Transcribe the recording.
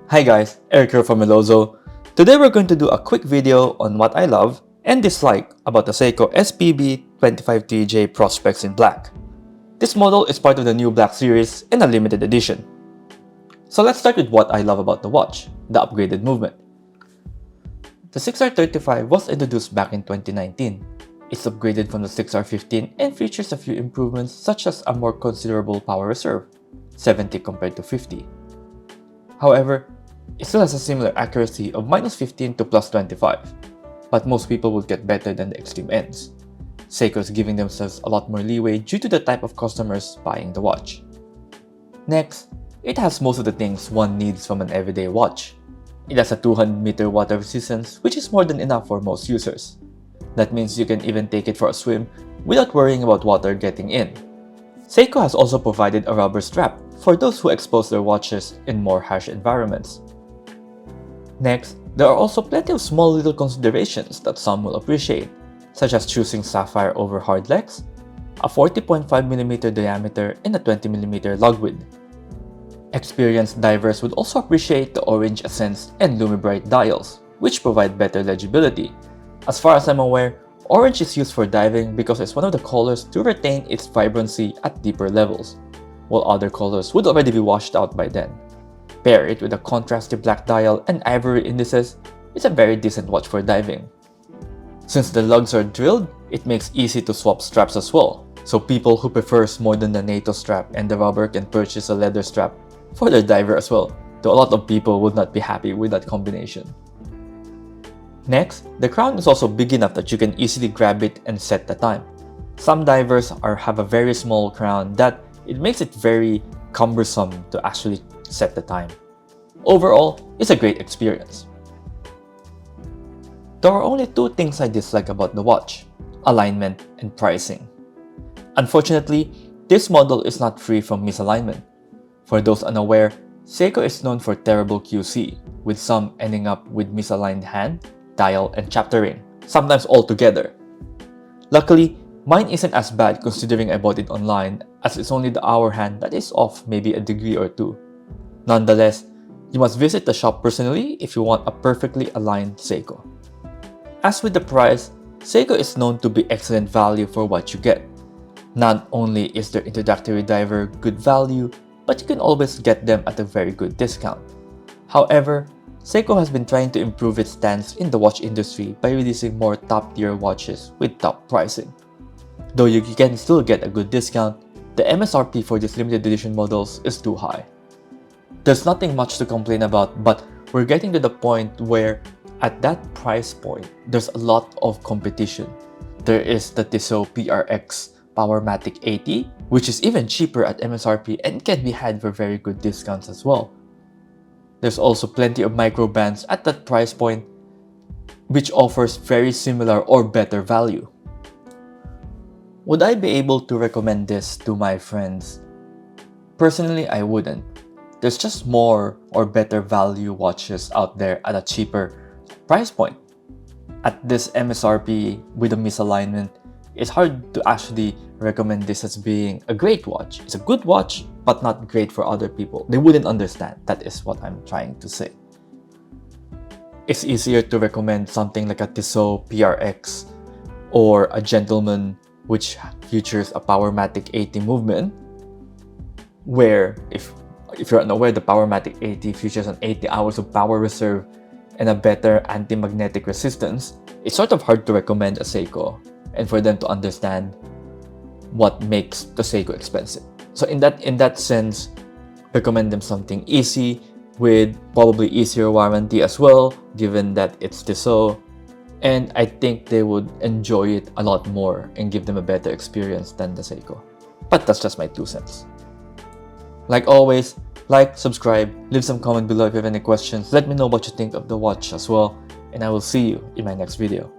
Hi guys, Eric here from Melozo. Today we're going to do a quick video on what I love and dislike about the Seiko SPB253J Prospex in black. This model is part of the new black series in a limited edition. So let's start with what I love about the watch, the upgraded movement. The 6R35 was introduced back in 2019. It's upgraded from the 6R15 and features a few improvements such as a more considerable power reserve, 70 compared to 50. However, it still has a similar accuracy of -15 to +25, but most people would get better than the extreme ends. Seiko is giving themselves a lot more leeway due to the type of customers buying the watch. Next, it has most of the things one needs from an everyday watch. It has a 200-meter water resistance, which is more than enough for most users. That means you can even take it for a swim without worrying about water getting in. Seiko has also provided a rubber strap for those who expose their watches in more harsh environments. Next, there are also plenty of small little considerations that some will appreciate, such as choosing sapphire over hard legs, a 40.5mm diameter and a 20mm lug width. Experienced divers would also appreciate the orange accents and Lumibright dials, which provide better legibility. As far as I'm aware, orange is used for diving because it's one of the colors to retain its vibrancy at deeper levels, while other colors would already be washed out by then. Pair it with a contrasty black dial and ivory indices, it's a very decent watch for diving. Since the lugs are drilled, it makes easy to swap straps as well, so people who prefers more than the NATO strap and the rubber can purchase a leather strap for their diver as well, though a lot of people would not be happy with that combination. Next, the crown is also big enough that you can easily grab it and set the time. Some divers have a very small crown that it makes it very cumbersome to actually set the time. Overall, it's a great experience. There are only two things I dislike about the watch: alignment and pricing. Unfortunately, this model is not free from misalignment. For those unaware, Seiko is known for terrible QC, with some ending up with misaligned hand, dial, and chapter ring, sometimes all together. Luckily, mine isn't as bad considering I bought it online, as it's only the hour hand that is off maybe a degree or two. Nonetheless, you must visit the shop personally if you want a perfectly aligned Seiko. As with the price, Seiko is known to be excellent value for what you get. Not only is their introductory diver good value, but you can always get them at a very good discount. However, Seiko has been trying to improve its stance in the watch industry by releasing more top-tier watches with top pricing. Though you can still get a good discount, the MSRP for these limited edition models is too high. There's nothing much to complain about, but we're getting to the point where at that price point, there's a lot of competition. There is the Tissot PRX Powermatic 80, which is even cheaper at MSRP and can be had for very good discounts as well. There's also plenty of micro bands at that price point, which offers very similar or better value. Would I be able to recommend this to my friends? Personally, I wouldn't. There's just more or better value watches out there at a cheaper price point. At this MSRP with a misalignment, it's hard to actually recommend this as being a great watch. It's a good watch, but not great for other people. They wouldn't understand. That is what I'm trying to say. It's easier to recommend something like a Tissot PRX or a Gentleman, which features a Powermatic 80 movement, where if you're unaware, the Powermatic 80 features an 80 hours of power reserve and a better anti-magnetic resistance. It's sort of hard to recommend a Seiko and for them to understand what makes the Seiko expensive. So in that sense, recommend them something easy with probably easier warranty as well, given that it's Tissot, and I think they would enjoy it a lot more and give them a better experience than the Seiko. But that's just my 2 cents. Like always, like, subscribe, leave some comment below if you have any questions, let me know what you think of the watch as well, and I will see you in my next video.